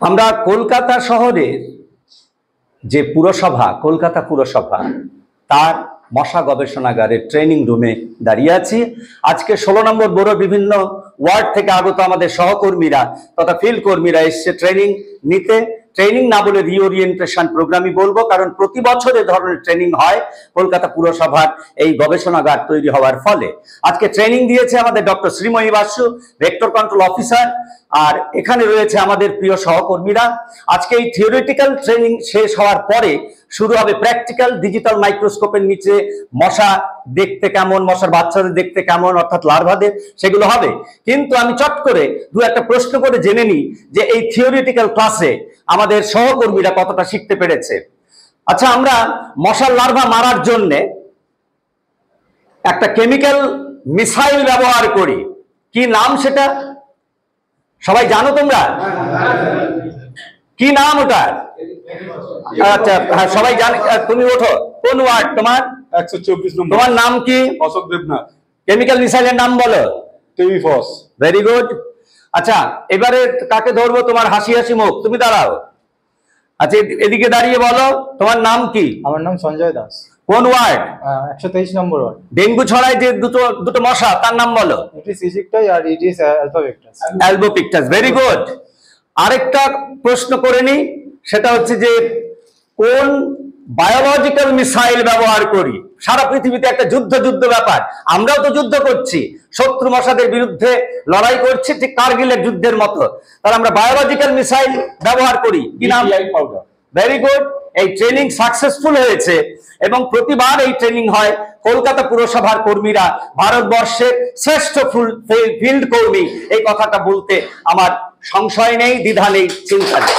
আমরা কলকাতা শহরের যে পুরসভা, কলকাতা পুরসভা, তার মশা গবেষণাগারের ট্রেনিং রুমে দাঁড়িয়ে আছি। আজকে 16 নম্বর বোরোর বিভিন্ন ওয়ার্ড থেকে আগত আমাদের সহকর্মীরা তথা ফিল্ড কর্মীরা এসছে ট্রেনিং নিতে। ট্রেনিং না বলে রিওরিয়েন্টেশন প্রোগ্রামই বলবো, কারণ প্রতি বছর এ ধরনের ট্রেনিং হয় কলকাতা পুরসভার এই গবেষণাগার তৈরি হওয়ার ফলে। আজকে ট্রেনিং দিয়েছে আমাদের doctor Srimoyee Basu, vector control officer, আর এখানে রয়েছে আমাদের প্রিয় সহকর্মীরা। আজকে এই থিওরিটিক্যাল ট্রেনিং শেষ হওয়ার পরে শুরু হবে প্র্যাকটিক্যাল। ডিজিটাল মাইক্রোস্কোপের নিচে মশা দেখতে কেমন, মশার বাচ্চাদের দেখতে কেমন, অর্থাৎ লার্ভাদের, সেগুলো হবে। কিন্তু আমি চট করে দু একটা প্রশ্ন করে জেনে নিই যে এই থিওরিটিক্যাল ক্লাসে আমাদের সহকর্মীরা কতটা শিখতে পেরেছে। আচ্ছা, আমরা মশার লার্ভা মারার জন্য একটা কেমিক্যাল মিসাইল ব্যবহার করি। কি নাম সেটা সবাই জানো তোমরা? কি নাম ওটার? আচ্ছা, হ্যাঁ, সবাই জানে। তুমি ওঠো, কোন ওয়ার্ড তোমার? 124 নম্বর। তোমার নাম কি? অশোক দেবনাথ। কেমিক্যাল মিসাইলের নাম বলো। টেমিফস। Very good. আচ্ছা, এবারে কাকে ধরবো? তোমার হাসি হাসি মুখ, তুমি দাঁড়াও। আচ্ছা, এদিকে দাঁড়িয়ে বলো তোমার নাম কি? আমার নাম সঞ্জয় দাস। কোন ওয়ার্ড? 123 নম্বর ওয়ার্ড। ডেঙ্গু ছড়ায় যে দুটো মশা, তার নাম বলো। ইট ইজ ইজিপ্টাই আর ইট ইজ অ্যালফাভেক্টাস। অ্যালবোপিক্টাস। Very good. আরেকটা প্রশ্ন করে নি, সেটা হচ্ছে যে কোন বায়োলজিক্যাল মিসাইল ব্যবহার করি? সারা পৃথিবীতে একটা যুদ্ধ ব্যাপার, আমরাও তো যুদ্ধ করছি, শত্রু মশাদের বিরুদ্ধে লড়াই করছি, ঠিক কারগিলের যুদ্ধের মতো। তাহলে আমরা বায়োলজিক্যাল মিসাইল ব্যবহার করি। কি নাম? পাউডার। Very good. এই ট্রেনিং সাকসেসফুল হয়েছে এবং প্রতিবার এই ট্রেনিং হয়। কলকাতা পুরসভার কর্মীরা ভারতবর্ষের শ্রেষ্ঠ ফিল্ড কর্মী, এই কথাটা বলতে আমার সংশয় নেই, দ্বিধা নেই, চিন্তা নেই।